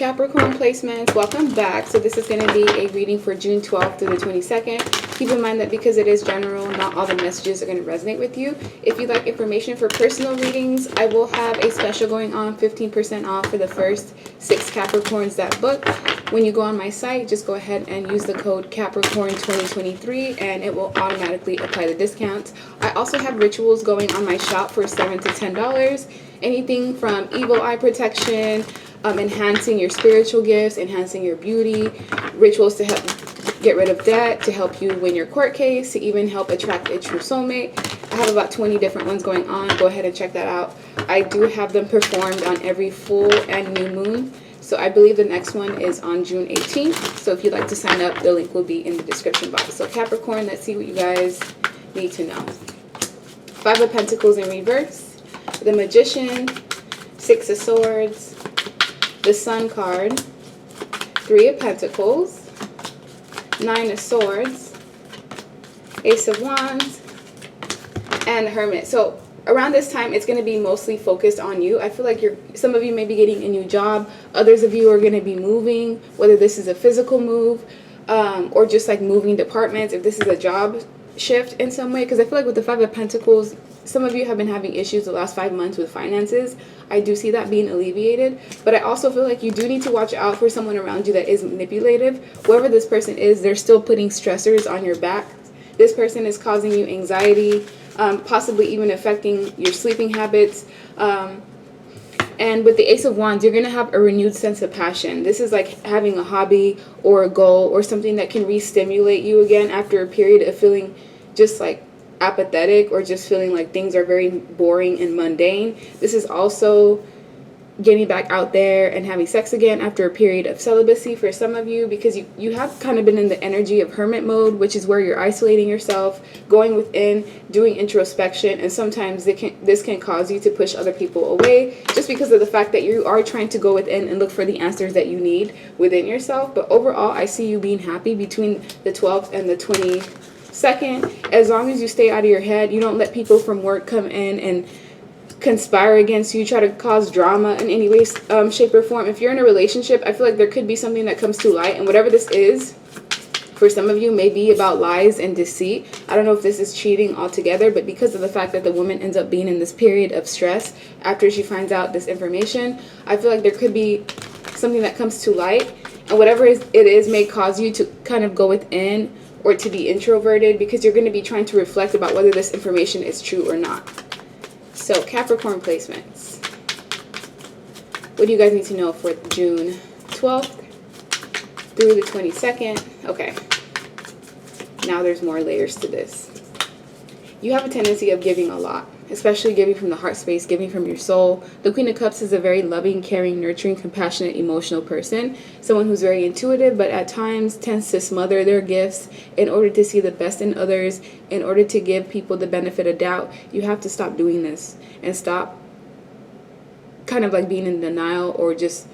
Capricorn placements, welcome back. So this is going to be a reading for June 12th through the 22nd. Keep in mind that because it is general, not all the messages are going to resonate with you. If you'd like information for personal readings, I will have a special going on, 15% off for the first 6 Capricorns that book. When you go on my site, just go ahead and use the code Capricorn 2023 and it will automatically apply the discounts. I also have rituals going on my shop for $7 to $10. Anything from evil eye protection, enhancing your spiritual gifts, enhancing your beauty, rituals to help get rid of debt, to help you win your court case, to even help attract a true soulmate. I have about 20 different ones going on. Go ahead and check that out. I do have them performed on every full and new moon. So I believe the next one is on June 18th. So if you'd like to sign up, the link will be in the description box. So Capricorn, let's see what you guys need to know. 5 of Pentacles in reverse, the Magician, 6 of Swords, the Sun card, 3 of Pentacles, 9 of Swords, Ace of Wands, and the Hermit. So around this time, it's going to be mostly focused on you. I feel like some of you may be getting a new job. Others of you are going to be moving, whether this is a physical move or just like moving departments, if this is a job shift in some way. Because I feel like with the 5 of Pentacles, some of you have been having issues the last 5 months with finances. I do see that being alleviated. But I also feel like you do need to watch out for someone around you that is manipulative. Whoever this person is, they're still putting stressors on your back. This person is causing you anxiety, possibly even affecting your sleeping habits. And with the Ace of Wands, you're going to have a renewed sense of passion. This is like having a hobby or a goal or something that can re-stimulate you again after a period of feeling just like apathetic or just feeling like things are very boring and mundane. This is also getting back out there and having sex again after a period of celibacy for some of you, because you have kind of been in the energy of hermit mode, which is where you're isolating yourself, going within, doing introspection, and sometimes this can cause you to push other people away just because of the fact that you are trying to go within and look for the answers that you need within yourself. But overall, I see you being happy between the 12th and the 22nd. As long as you stay out of your head, you don't let people from work come in and conspire against you, try to cause drama in any way, shape, or form. If you're in a relationship, I feel like there could be something that comes to light, and whatever this is, for some of you, may be about lies and deceit. I don't know if this is cheating altogether, but because of the fact that the woman ends up being in this period of stress after she finds out this information, I feel like there could be something that comes to light, and whatever it is may cause you to kind of go within or to be introverted, because you're going to be trying to reflect about whether this information is true or not. So Capricorn placements. What do you guys need to know for June 12th through the 22nd? Okay. Now there's more layers to this. You have a tendency of giving a lot, especially giving from the heart space, giving from your soul. The Queen of Cups is a very loving, caring, nurturing, compassionate, emotional person. Someone who's very intuitive, but at times tends to smother their gifts in order to see the best in others, in order to give people the benefit of doubt. You have to stop doing this and stop kind of like being in denial or just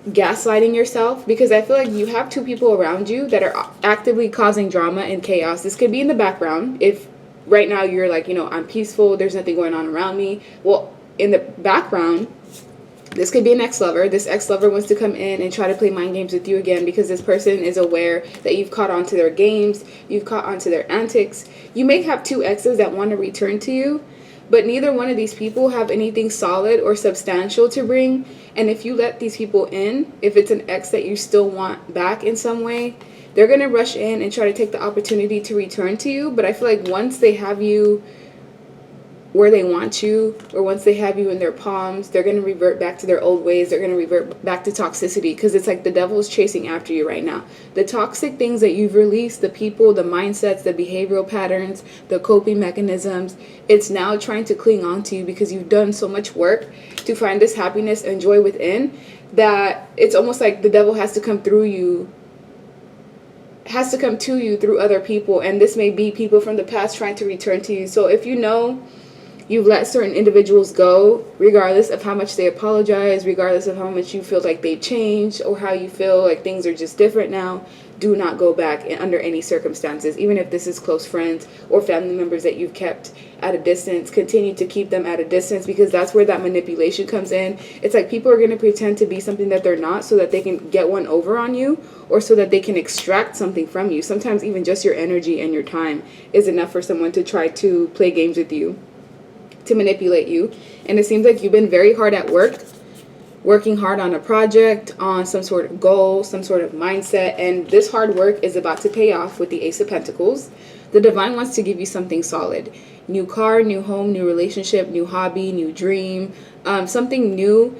gaslighting yourself, because I feel like you have 2 people around you that are actively causing drama and chaos. This could be in the background. If right now you're like, I'm peaceful, there's nothing going on around me. Well, in the background, this could be an ex-lover. This ex-lover wants to come in and try to play mind games with you again, because this person is aware that you've caught on to their games, you've caught on to their antics. You may have 2 exes that want to return to you, but neither one of these people have anything solid or substantial to bring. And if you let these people in, if it's an ex that you still want back in some way, they're going to rush in and try to take the opportunity to return to you. But I feel like once they have you where they want you, or once they have you in their palms, they're going to revert back to their old ways. They're going to revert back to toxicity, because it's like the devil is chasing after you right now. The toxic things that you've released, the people, the mindsets, the behavioral patterns, the coping mechanisms, it's now trying to cling on to you because you've done so much work to find this happiness and joy within, that it's almost like the devil has to come through you, has to come to you through other people. And this may be people from the past trying to return to you. So if you know You've let certain individuals go, regardless of how much they apologize, regardless of how much you feel like they changed, or how you feel like things are just different now. Do not go back under any circumstances. Even if this is close friends or family members that you've kept at a distance, continue to keep them at a distance, because that's where that manipulation comes in. It's like people are going to pretend to be something that they're not so that they can get one over on you, or so that they can extract something from you. Sometimes even just your energy and your time is enough for someone to try to play games with you, to manipulate you. And it seems like you've been very hard at work, working hard on a project, on some sort of goal, some sort of mindset, and this hard work is about to pay off with the Ace of Pentacles. The divine wants to give you something solid. New car, new home, new relationship, new hobby, new dream, something new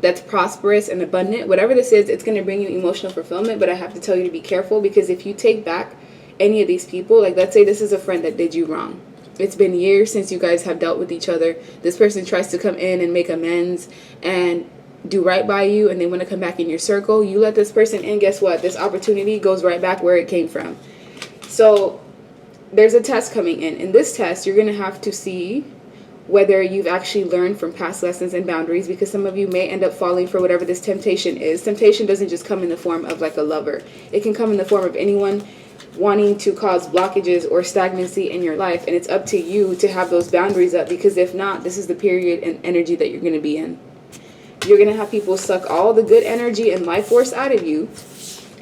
that's prosperous and abundant. Whatever this is, it's going to bring you emotional fulfillment, but I have to tell you to be careful, because if you take back any of these people, like let's say this is a friend that did you wrong. It's been years since you guys have dealt with each other. This person tries to come in and make amends and do right by you, and they want to come back in your circle. You let this person in, guess what? This opportunity goes right back where it came from. So there's a test coming in. In this test, you're going to have to see whether you've actually learned from past lessons and boundaries, because some of you may end up falling for whatever this temptation is. Temptation doesn't just come in the form of like a lover. It can come in the form of anyone wanting to cause blockages or stagnancy in your life, and it's up to you to have those boundaries up, because if not, this is the period and energy that you're going to be in. You're going to have people suck all the good energy and life force out of you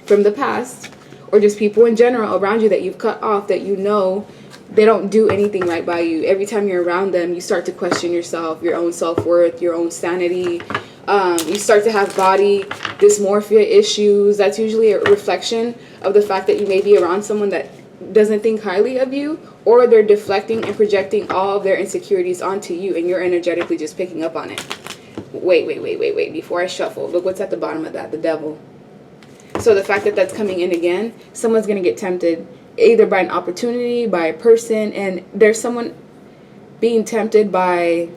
from the past, or just people in general around you that you've cut off, that you know they don't do anything right by you. Every time you're around them, you start to question yourself, your own self-worth, your own sanity. You start to have body dysmorphia issues. That's usually a reflection of the fact that you may be around someone that doesn't think highly of you, or they're deflecting and projecting all of their insecurities onto you, and you're energetically just picking up on it. Wait. Before I shuffle, look what's at the bottom of that, the devil. So the fact that that's coming in again, someone's going to get tempted either by an opportunity, by a person, and there's someone being tempted by,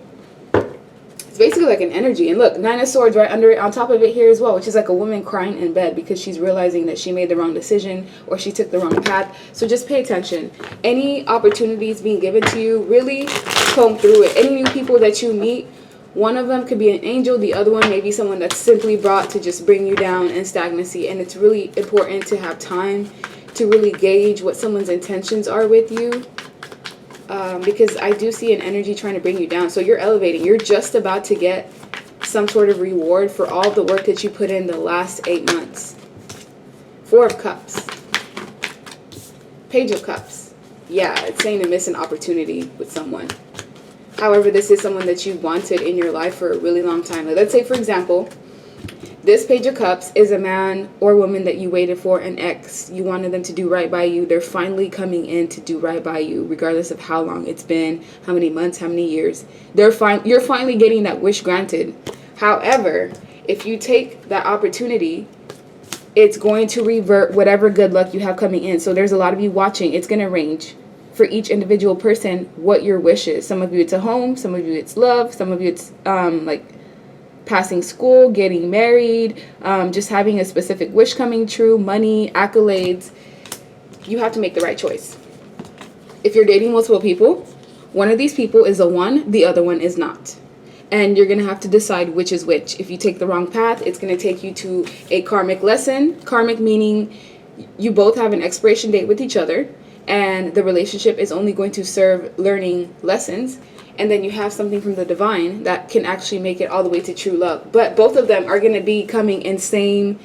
it's basically like an energy. And look, Nine of Swords right under it, on top of it here as well, which is like a woman crying in bed because she's realizing that she made the wrong decision or she took the wrong path. So just pay attention. Any opportunities being given to you, really comb through it. Any new people that you meet, one of them could be an angel, the other one may be someone that's simply brought to just bring you down in stagnancy. And it's really important to have time to really gauge what someone's intentions are with you, because I do see an energy trying to bring you down. So you're elevating. You're just about to get some sort of reward for all the work that you put in the last 8 months. Four of Cups. Page of Cups. Yeah, it's saying to miss an opportunity with someone. However, this is someone that you wanted in your life for a really long time. Like, let's say, for example, this Page of Cups is a man or woman that you waited for, an ex. You wanted them to do right by you. They're finally coming in to do right by you, regardless of how long it's been, how many months, how many years. You're finally getting that wish granted. However, if you take that opportunity, it's going to revert whatever good luck you have coming in. So there's a lot of you watching. It's going to range for each individual person what your wish is. Some of you it's a home, some of you it's love, some of you it's like passing school, getting married, just having a specific wish coming true, money, accolades. You have to make the right choice. If you're dating multiple people, one of these people is a one, the other one is not. And you're going to have to decide which is which. If you take the wrong path, it's going to take you to a karmic lesson. Karmic meaning you both have an expiration date with each other, and the relationship is only going to serve learning lessons. And then you have something from the divine that can actually make it all the way to true love. But both of them are going to be coming in same.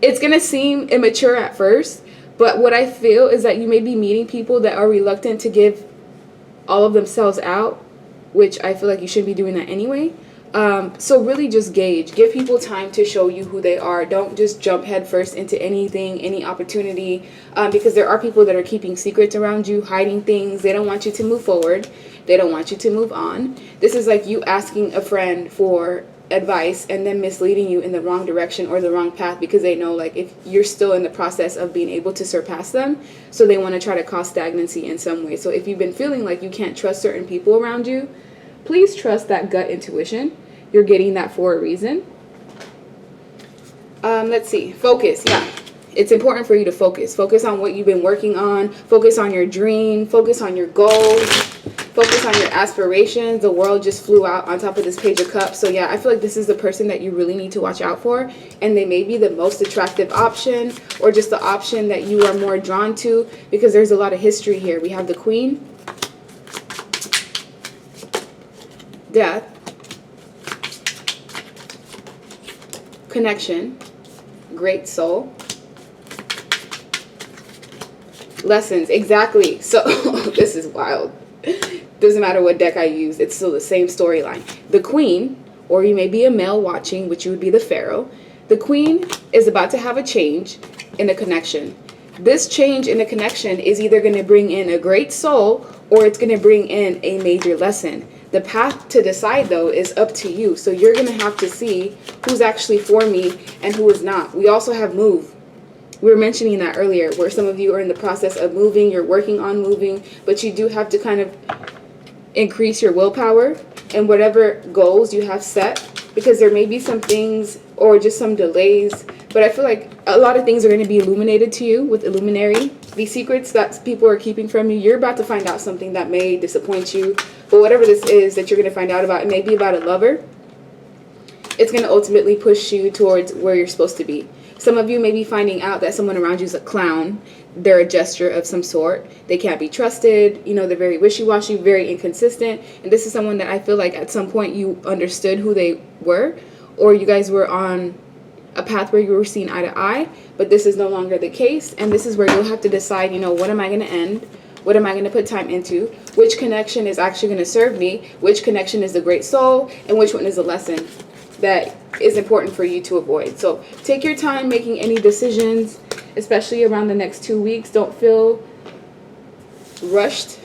It's going to seem immature at first, but what I feel is that you may be meeting people that are reluctant to give all of themselves out, which I feel like you shouldn't be doing that anyway. So really just gauge. Give people time to show you who they are. Don't just jump headfirst into anything, any opportunity, because there are people that are keeping secrets around you, hiding things. They don't want you to move forward. They don't want you to move on. This is like you asking a friend for advice and then misleading you in the wrong direction or the wrong path, because they know like if you're still in the process of being able to surpass them, so they want to try to cause stagnancy in some way. So if you've been feeling like you can't trust certain people around you, please trust that gut intuition. You're getting that for a reason. Let's see. Focus. Yeah. It's important for you to focus. Focus on what you've been working on. Focus on your dream. Focus on your goals. Focus on your aspirations. The world just flew out on top of this Page of Cups. So yeah, I feel like this is the person that you really need to watch out for. And they may be the most attractive option, or just the option that you are more drawn to, because there's a lot of history here. We have the Queen, Death, Connection, Great Soul, Lessons. Exactly. So this is wild. Doesn't matter what deck I use, it's still the same storyline. The Queen, or you may be a male watching, which would be the Pharaoh. The Queen is about to have a change in a connection. This change in a connection is either going to bring in a great soul, or it's going to bring in a major lesson. The path to decide, though, is up to you. So you're going to have to see who's actually for me and who is not. We also have move. We were mentioning that earlier, where some of you are in the process of moving, you're working on moving, but you do have to kind of increase your willpower and whatever goals you have set, because there may be some things or just some delays, but I feel like a lot of things are going to be illuminated to you with Illuminating. These secrets that people are keeping from you, you're about to find out something that may disappoint you, but whatever this is that you're going to find out about, it may be about a lover. It's going to ultimately push you towards where you're supposed to be. Some of you may be finding out that someone around you is a clown. They're a gesture of some sort. They can't be trusted. You know, they're very wishy-washy, very inconsistent. And this is someone that I feel like at some point you understood who they were, or you guys were on a path where you were seeing eye to eye, but this is no longer the case. And this is where you'll have to decide, you know, what am I going to end? What am I going to put time into? Which connection is actually going to serve me? Which connection is the great soul? And which one is a lesson that is important for you to avoid? So take your time making any decisions, especially around the next 2 weeks. Don't feel rushed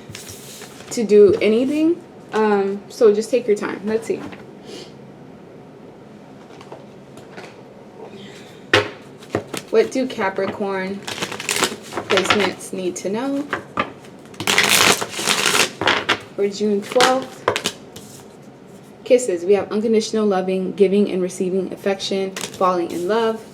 to do anything. So just take your time. Let's see. What do Capricorn placements need to know for June 12th? Kisses. We have unconditional loving, giving and receiving affection, falling in love,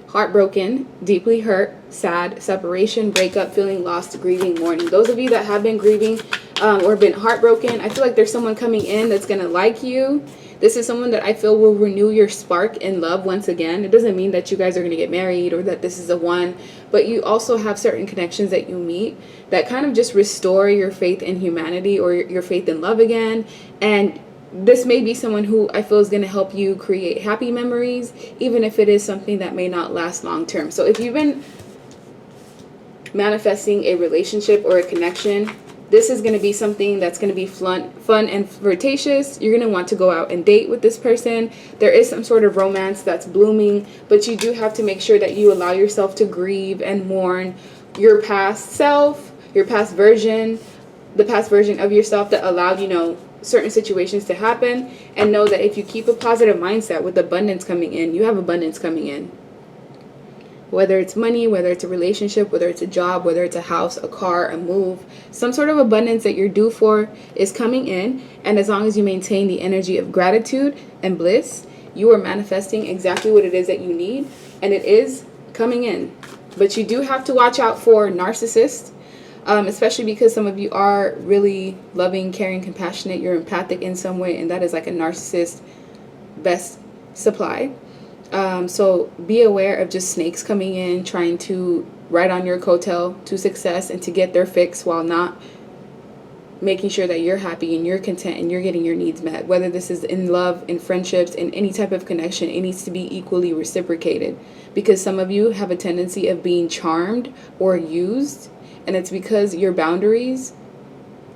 heartbroken, deeply hurt, sad, separation, breakup, feeling lost, grieving, mourning. Those of you that have been grieving or been heartbroken, I feel like there's someone coming in that's going to like you. This is someone that I feel will renew your spark in love once again. It doesn't mean that you guys are going to get married or that this is the one, but you also have certain connections that you meet that kind of just restore your faith in humanity or your faith in love again. And this may be someone who I feel is going to help you create happy memories, even if it is something that may not last long term. So if you've been manifesting a relationship or a connection, this is going to be something that's going to be fun and flirtatious. You're going to want to go out and date with this person. There is some sort of romance that's blooming, but you do have to make sure that you allow yourself to grieve and mourn your past self, your past version, the past version of yourself that allowed, you know, certain situations to happen, and know that if you keep a positive mindset with abundance coming in, you have abundance coming in. Whether it's money, whether it's a relationship, whether it's a job, whether it's a house, a car, a move, some sort of abundance that you're due for is coming in. And as long as you maintain the energy of gratitude and bliss, you are manifesting exactly what it is that you need, and it is coming in. But you do have to watch out for narcissists, especially because some of you are really loving, caring, compassionate. You're empathic in some way, and that is like a narcissist best supply. So be aware of just snakes coming in, trying to ride on your coattail to success and to get their fix while not making sure that you're happy and you're content and you're getting your needs met. Whether this is in love, in friendships, in any type of connection, it needs to be equally reciprocated, because some of you have a tendency of being charmed or used, and it's because your boundaries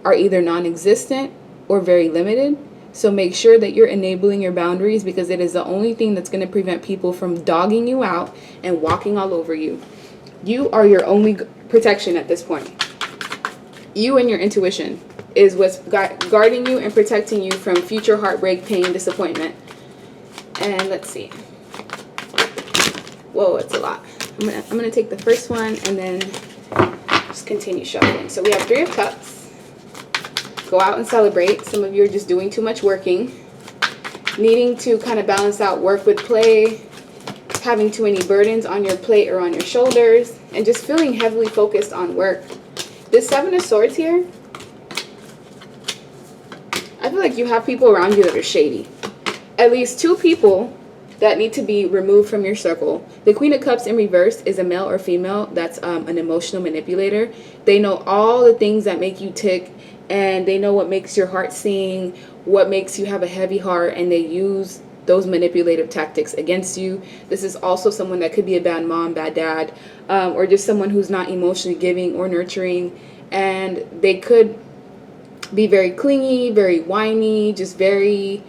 are either non-existent or very limited. So make sure that you're enabling your boundaries, because it is the only thing that's going to prevent people from dogging you out and walking all over you. You are your only protection at this point. You and your intuition is what's guarding you and protecting you from future heartbreak, pain, disappointment. And let's see. Whoa, it's a lot. I'm gonna take the first one and then just continue shuffling. So we have Three of Cups. Go out and celebrate. Some of you are just doing too much working, needing to kind of balance out work with play, having too many burdens on your plate or on your shoulders, and just feeling heavily focused on work. This Seven of Swords here, feel like you have people around you that are shady. At least 2 people that need to be removed from your circle. The Queen of Cups in reverse is a male or female that's an emotional manipulator. They know all the things that make you tick, and they know what makes your heart sing, what makes you have a heavy heart, and they use those manipulative tactics against you. This is also someone that could be a bad mom, bad dad, or just someone who's not emotionally giving or nurturing, and they could be very clingy, very whiny, just very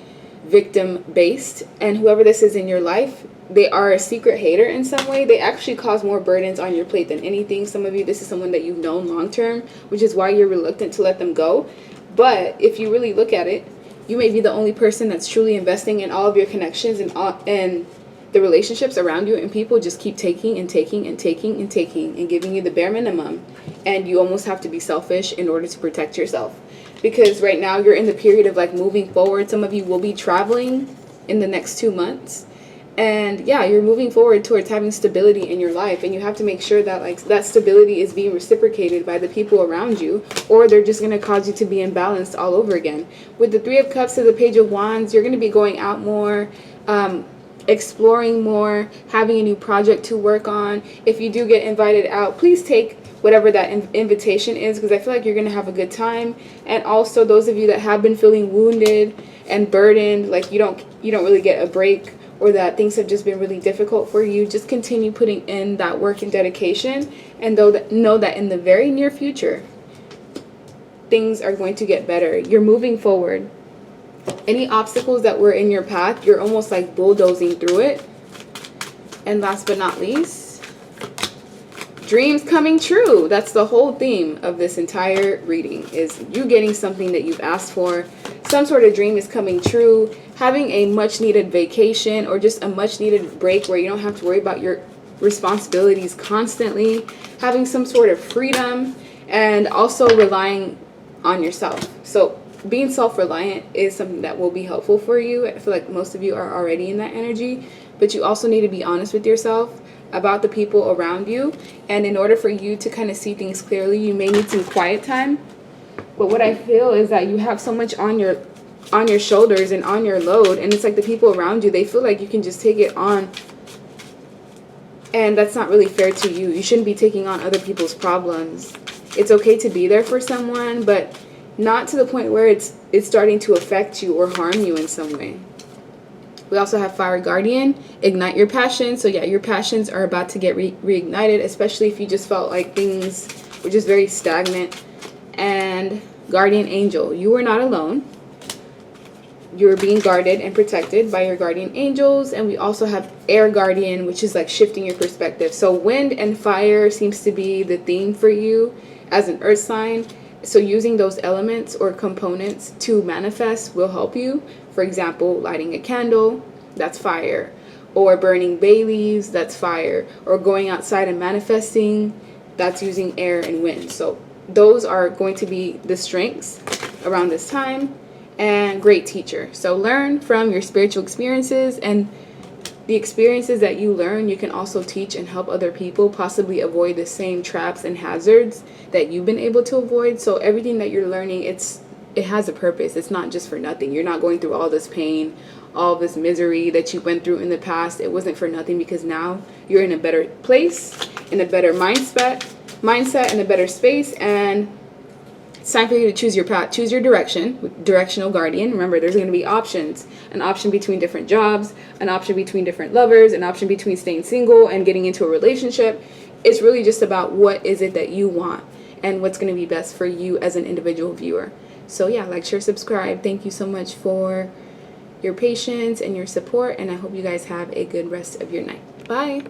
victim based. And whoever this is in your life, they are a secret hater in some way. They actually cause more burdens on your plate than anything. Some of you, this is someone that you've known long term, which is why you're reluctant to let them go. But if you really look at it, you may be the only person that's truly investing in all of your connections, and the relationships around you, and people just keep taking and taking and taking and taking and giving you the bare minimum, and you almost have to be selfish in order to protect yourself. Because right now you're in the period of like moving forward. Some of you will be traveling in the next 2 months, and yeah, you're moving forward towards having stability in your life, and you have to make sure that like that stability is being reciprocated by the people around you, or they're just going to cause you to be imbalanced all over again. With the 3 of Cups to the Page of Wands, you're going to be going out more, exploring more, having a new project to work on. If you do get invited out, please take whatever that invitation is, because I feel like you're going to have a good time. And also those of you that have been feeling wounded and burdened, like you don't really get a break, or that things have just been really difficult for you, just continue putting in that work and dedication, and know that in the very near future things are going to get better. You're moving forward. Any obstacles that were in your path, you're almost like bulldozing through it. And last but not least, dreams coming true. That's the whole theme of this entire reading, is you getting something that you've asked for. Some sort of dream is coming true. Having a much needed vacation, or just a much needed break where you don't have to worry about your responsibilities constantly. Having some sort of freedom, and also relying on yourself. So being self-reliant is something that will be helpful for you. I feel like most of you are already in that energy, but you also need to be honest with yourself about the people around you. And in order for you to kind of see things clearly, you may need some quiet time. But what I feel is that you have so much on your shoulders and on your load, and it's like the people around you, they feel like you can just take it on, and that's not really fair to you. You shouldn't be taking on other people's problems. It's okay to be there for someone, but not to the point where it's starting to affect you or harm you in some way. We also have Fire Guardian, ignite your passion. So yeah, your passions are about to get reignited, especially if you just felt like things were just very stagnant. And Guardian Angel, you are not alone. You're being guarded and protected by your guardian angels. And we also have Air Guardian, which is like shifting your perspective. So wind and fire seems to be the theme for you as an earth sign. So using those elements or components to manifest will help you. For example, lighting a candle, that's fire. Or burning bay leaves, that's fire. Or going outside and manifesting, that's using air and wind. So those are going to be the strengths around this time. And great teacher. So learn from your spiritual experiences, and the experiences that you learn, you can also teach and help other people possibly avoid the same traps and hazards that you've been able to avoid. So everything that you're learning, it has a purpose. It's not just for nothing. You're not going through all this pain, all this misery that you went through in the past. It wasn't for nothing, because now you're in a better place, in a better mindset, in a better space, and it's time for you to choose your path, choose your direction, directional guardian. Remember, there's going to be options, an option between different jobs, an option between different lovers, an option between staying single and getting into a relationship. It's really just about what is it that you want and what's going to be best for you as an individual viewer. So yeah, like, share, subscribe. Thank you so much for your patience and your support, and I hope you guys have a good rest of your night. Bye.